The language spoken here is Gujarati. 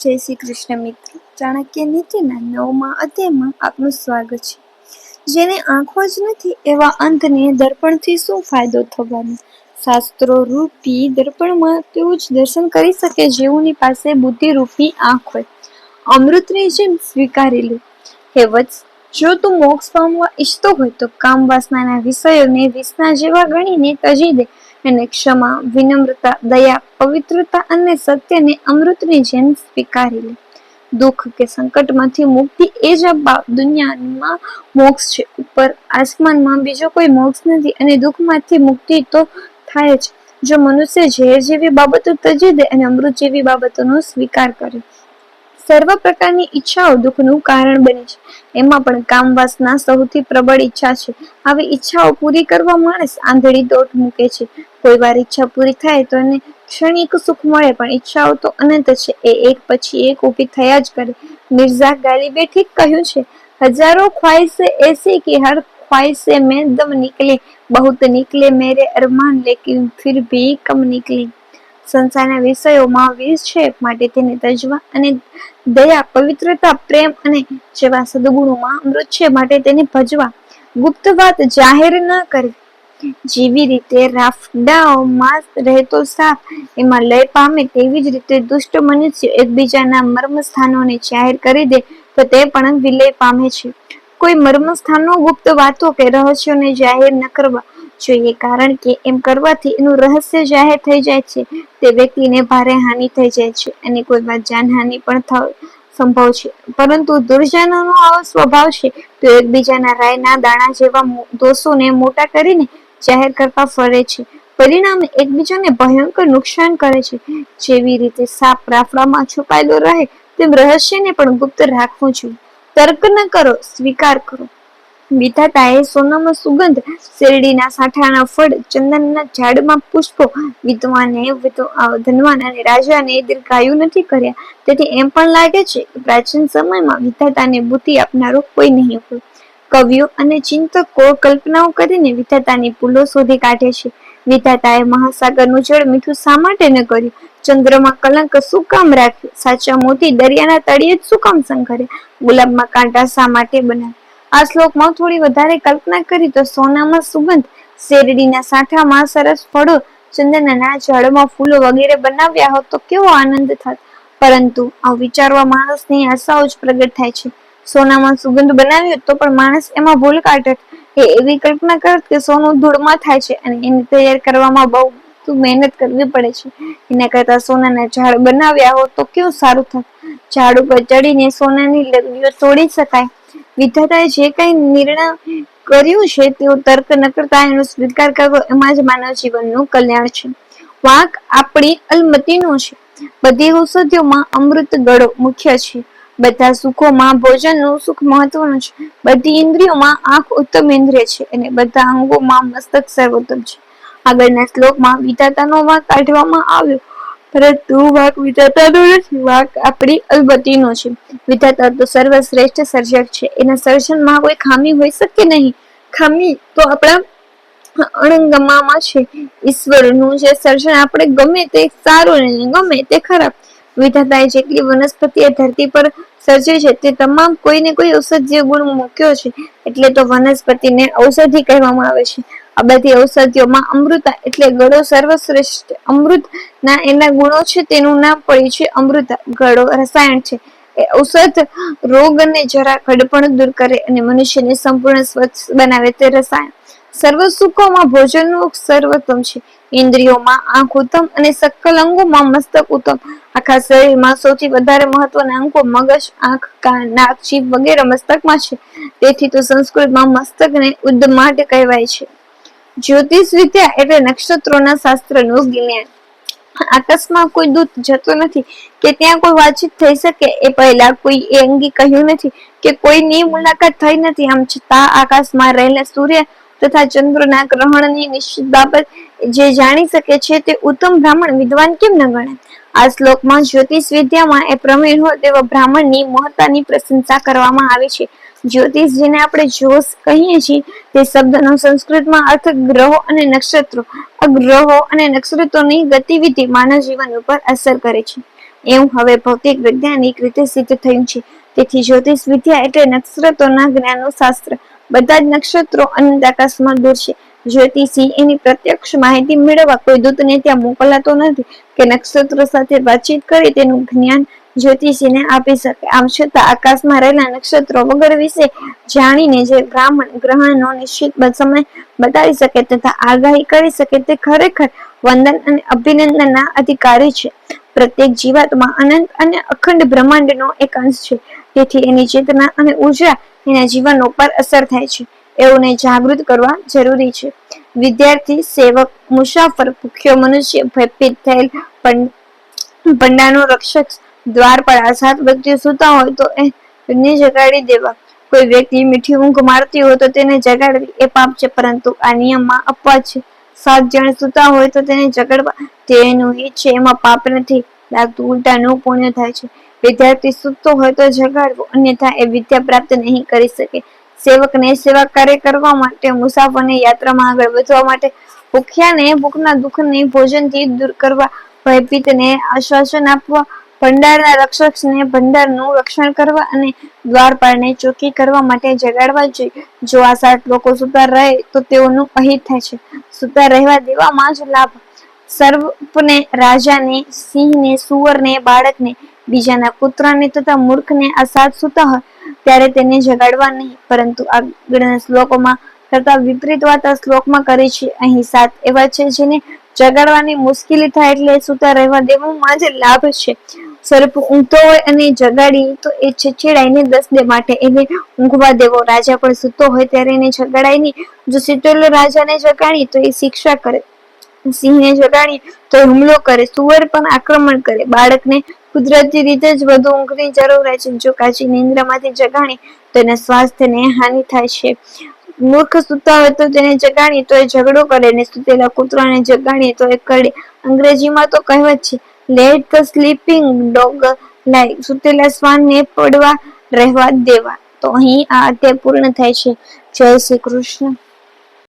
જય શ્રી કૃષ્ણ મિત્રો, ચાણક્ય નીતિના 9મા અધ્યાયમાં આપનું સ્વાગત છે. જેને આંખો જ નથી એવા અંધને દર્પણથી શું ફાયદો થવાનો? શાસ્ત્રો રૂપી દર્પણમાં તેવું જ દર્શન કરી શકે જેઓની પાસે બુદ્ધિ રૂપી આંખ હોય. અમૃતની જેમ સ્વીકારી લે. હે વત્સ, જો તું મોક્ષ પામવા ઈચ્છતો હોય તો કામ વાસનાના વિષયોને વિષના જેવા ગણીને ત્યજી દે અને ક્ષમા, વિનમ્રતા, દયા, પવિત્રતા અને સત્યને અમૃતની જેમ સ્વીકારી લે. દુઃખ કે સંકટમાંથી મુક્તિ એ જ દુનિયામાં મોક્ષ છે. ઉપર આસમાનમાં બીજો કોઈ મોક્ષ નથી અને દુઃખમાંથી મુક્તિ તો થાય જ જો મનુષ્ય ઝેર જેવી બાબતો ત્યજી દે અને અમૃત જેવી બાબતોનો સ્વીકાર કરે. સર્વ પ્રકારની ઈચ્છાઓ દુઃખનું કારણ બને છે. એમાં પણ કામ વાસના સૌથી પ્રબળ ઈચ્છા છે. આવી ઈચ્છાઓ પૂરી કરવા માણસ આંધળી દોટ મૂકે છે. કોઈ વાર ઈચ્છા પૂરી થાય તો એને ક્ષણિક સુખ મળે, પણ ઈચ્છાઓ તો અનંત છે. એ એક પછી એક ઊભી થયા જ કરે. મિર્ઝા ગાલિબે ઠીક કહ્યું છે, હજારો ખ્વાહિશે એસી કે હર ખ્વાહિશે મેં દમ નિકલે, બહુત નિકલે મેરે અરમાન લેકિન ફિર ભી કમ નિકલે. સંસારના વિષયોમાં વિષ છે માટે તેને તજવા, અને દયા, પવિત્રતા, પ્રેમ અને જેવા સદગુણોમાં અમૃત છે માટે તેને ભજવા. ગુપ્ત વાત જાહેર ન કરવી. જેવી રીતે રાફડાઓમાં રહેતો સાપ એમાં લય પામે, તેવી જ રીતે દુષ્ટ મનુષ્ય એકબીજાના મર્મ સ્થાનોને જાહેર કરી દે તો તે પણ વિલય પામે છે. કોઈ મર્મ સ્થાનો, ગુપ્ત વાતો કે રહસ્યોને જાહેર ન કરવા જોઈએ, કારણ કે એમ કરવાથી એનું રહસ્ય જાહેર થઈ જાય છે. તે વ્યક્તિને ભારે હાનિ થઈ જાય છે અને કોઈ વાર જાનહાનિ પણ સંભવ છે. પરંતુ દુર્જનોનો આવો સ્વભાવ છે, તો એકબીજાના રાયના દાણા જેવા દોષોને મોટા કરીને જાહેર કરતા ફરે છે. પરિણામે એકબીજાને ભયંકર નુકસાન કરે છે. જેવી રીતે સાપ રાફડામાં છુપાયેલો રહે, તેમ રહસ્યને પણ ગુપ્ત રાખવું જોઈએ. તર્ક ન કરો, સ્વીકાર કરો. વિધાતાએ સોનામાં સુગંધ, શેરડીના સાંઠાના ફળ, ચંદનના ઝાડમાં પુષ્પો, વિદ્વાને ધનવાન અને રાજાને દીર્ઘાયુ નથી કર્યા. તેથી એમ પણ લાગે છે કે પ્રાચીન સમયમાં વિધાતાને બુદ્ધિ આપનારો કોઈ નહીં હોય. કવિઓ અને ચિંતકો કલ્પનાઓ કરીને વિધાતાની ભૂલો શોધી કાઢે છે. વિધાતાએ મહાસાગરનું જળ મીઠું શા માટે ન કર્યું? ચંદ્રમાં કલંક શું કામ રાખ્યું? સાચા મોતી દરિયાના તળિયે જ શું કામ સંઘર્યા? ગુલાબમાં કાંટા શા માટે બનાવ્યા? આ શ્લોકમાં થોડી વધારે કલ્પના કરી તો સોનામાં સુગંધ, શેરડીના સાંઠામાં સરસ ફળો, ચંદનના ઝાડમાં ફૂલો વગેરે બનાવ્યા હોત તો કેવો આનંદ થાત. પરંતુ આ વિચારવા માણસની આશાઓ જ પ્રગટ થાય છે. સોનામાં સુગંધ બનાવી તો પણ માણસ એમાં ભૂલ કાઢત. એ એવી કલ્પના કરત કે સોનું ધૂળમાં થાય છે અને એને તૈયાર કરવામાં બહુ મહેનત કરવી પડે છે. એના કરતા સોનાના ઝાડ બનાવ્યા હોત તો કેવું સારું થાત. ઝાડ ઉપર ચડીને સોનાની લગડીઓ તોડી શકાય. વિધાતાએ જે કઈ નિર્ણય કર્યું છે તેઓ તર્ક ન કરતા એનો સ્વીકાર કરવો, એમાં જ માનવ જીવનનું કલ્યાણ છે. વાંક આપણી અલમતીનો છે. બધી ઔષધિઓમાં અમૃત ગળો મુખ્ય છે. બધા સુખોમાં ભોજનનું સુખ મહત્વનું છે. બધી ઇન્દ્રિયોમાં આંખ ઉત્તમ ઇન્દ્રિય છે અને બધા અંગોમાં મસ્તક સર્વોત્તમ છે. આગળના શ્લોકમાં વિધાતાનો વાંક કાઢવામાં આવ્યો, પરંતુ વાંક વિધાતાનો નથી, વાંક આપણી અલમતીનો છે. વિધાતા તો સર્વશ્રેષ્ઠ સર્જક છે. એના સર્જનમાં કોઈ ખામી હોઈ શકે નહીં. ખામી તો આપણા અણગમામાં છે. ઈશ્વરનું જે સર્જન આપણે ગમે તે સારું ને ગમે તે ખરાબ. વિધાતાએ જેટલી વનસ્પતિ ધરતી પર સર્જે છે તે તમામ કોઈને કોઈ ઔષધીય ગુણ મૂક્યો છે, એટલે તો વનસ્પતિને ઔષધિ કહેવામાં આવે છે. આ બધી ઔષધિઓમાં અમૃતા એટલે ગળો સર્વશ્રેષ્ઠ. અમૃત ના એના ગુણો છે, તેનું નામ પડ્યું છે અમૃતા. ગળો રસાયણ છે. એ ઔષધ રોગ અને જરા કડપણ દૂર કરે અને મનુષ્યને સંપૂર્ણ સ્વચ્છ બનાવે તે રસાયણ. સર્વ સુખોમાં ભોજનનું સર્વોત્તમ છે. ઇન્દ્રિયોમાં આંખ ઉત્તમ અને સકલ અંગોમાં મસ્તક ઉત્તમ. આખા શરીરમાં સૌથી વધારે મહત્વના અંગો મગજ, આંખ, કાન, નાક, જીભ વગેરે મસ્તકમાં છે. તેથી તો સંસ્કૃતમાં મસ્તકને ઉદ્દમાઢ કહેવાય છે. જ્યોતિષ વિદ્યા એટલે નક્ષત્રોના શાસ્ત્રનું જ્ઞાન. આકાશમાં કોઈ દૂત જતો નથી કે ત્યાં કોઈ વાતચીત થઈ શકે એ પહેલા કોઈ એ અંગે કહ્યું નથી કે કોઈની મુલાકાત થઈ નથી. આમ છતાં આકાશમાં રહેલા સૂર્ય તથા ચંદ્રના ગ્રહણની નિશ્ચિત બાબત જે જાણી શકે છે તે ઉત્તમ બ્રાહ્મણ વિદ્વાન કેમ ન ગણાય? આ શ્લોકમાં જ્યોતિષ વિદ્યામાં એ પ્રવીણ હોય તેવા બ્રાહ્મણની મહત્તાની પ્રશંસા કરવામાં આવી છે. જ્યોતિષ જેને આપણે જોશ કહીએ છીએ તે શબ્દનો સંસ્કૃતમાં અર્થ ગ્રહો અને નક્ષત્રો. આ ગ્રહો અને નક્ષત્રોની ગતિવિધિ માનવ જીવન ઉપર અસર કરે છે. એવું હવે ભૌતિક વૈજ્ઞાનિક રીતે સિદ્ધ થયું છે. તેથી જ્યોતિષ વિદ્યા એટલે નક્ષત્રોના જ્ઞાનનું શાસ્ત્ર. બધા જ નક્ષત્રો અનંત આકાશમાં દૂર છે. જ્યોતિષી એની પ્રત્યક્ષ માહિતી મેળવવા કોઈ દૂતને ત્યાં મોકલાતો નથી કે નક્ષત્રો સાથે વાતચીત કરી તેનું જ્ઞાન જ્યોતિષીને આપી શકે. આમ છતાં આકાશમાં રહેલા નક્ષત્રો વગર વિશે જાણીને જે બ્રાહ્મણ ગ્રહણનો નિશ્ચિત સમય બતાવી શકે તથા આગાહી કરી શકે તે ખરેખર વંદન અને અભિનંદનના અધિકારી છે. પ્રત્યેક જીવાત્મા અનંત અને અખંડ બ્રહ્માંડનો એક અંશ છે. તેથી એની ચેતના અને ઉર્જા એના જીવન ઉપર અસર થાય છે. એઓને જાગૃત કરવા જરૂરી છે. વિદ્યાર્થી, સેવક, મુસાફર, ભૂખ્યો મનુષ્ય, ભયભીત થયેલ પંડાનો રક્ષક, દ્વારપાળ, આ 7 વ્યક્તિઓ સૂતા હોય તો એને જગાડી દેવા. કોઈ વ્યક્તિ મીઠી ઊંઘ મારતી હોય તો તેને જગાડવી એ પાપ છે, પરંતુ આ નિયમમાં અપવાદ છે. 7 જણ સૂતા હોય તો તેને જગાડવા તેનું હિત છે, એમાં પાપ નથી લાગતું, ઉલટાનું પુણ્ય થાય છે. વિદ્યાર્થી સૂતો હોય તો જગાડવો, અન્યથા એ વિદ્યા પ્રાપ્ત નહીં કરી શકે. સેવકને સેવા કાર્ય કરવા માટે, મુસાફરને યાત્રામાં આગળ વધવા માટે, ભૂખ્યાને ભૂખના દુઃખને ભોજનથી દૂર કરવા, ભયભીતને આશ્વાસન આપવા, ભંડારના રક્ષકને ભંડારનું રક્ષણ કરવા અને દ્વારપાળને ચોકી કરવા માટે જગાડવા જોઈએ. જો આ 7 લોકો સૂતા રહે તો તેઓનું અહિત થાય છે. સૂતા રહેવા દેવામાં જ લાભ. સર્પને, રાજાને, સિંહને, સુવરને, બાળકને, બીજાના પુત્રને તથા મૂર્ખને આ 7 સૂતા હોય ત્યારે તેને જગાડવા નહીં. પરંતુ આગળના શ્લોકોમાં કરતા વિપરીત વાત આ શ્લોકમાં કરી છે. અહીં 7 એવા છે જેને જગાડવાની મુશ્કેલી થાય એટલે સૂતા રહેવા દેવામાં જ લાભ છે. સર્પ ઊંઘતો હોય અને જગાડીએ તો એ છેછેડાઈને દસ દે, માટે એને ઊંઘવા દેવો. રાજા પણ સૂતો હોય ત્યારે એને જગાડાય નહીં. જો સૂતેલો રાજાને જગાડીએ તો એ શિક્ષા કરે, સિંહને જગાડીએ તો હુમલો કરે, સુવર પણ આક્રમણ કરે, બાળકને કુદરતી રીતે જ વધુ ઊંઘની જરૂર હોય છે. જો કાચી નિંદ્રામાંથી જગાડીએ તો એના સ્વાસ્થ્યને હાનિ થાય છે. મૂર્ખ સૂતા હોય તો તેને જગાડીએ તો એ ઝઘડો કરે, ને સૂતેલા કૂતરાને જગાડીએ તો એ કરડે. અંગ્રેજીમાં તો કહેવત છે, લેટ ધ સ્લીપિંગ ડોગ લાય, સૂતેલા શ્વાનને પડવા રહેવા દેવા. તો અહીં આ અધ્યાય પૂર્ણ થાય છે. જય શ્રી કૃષ્ણ.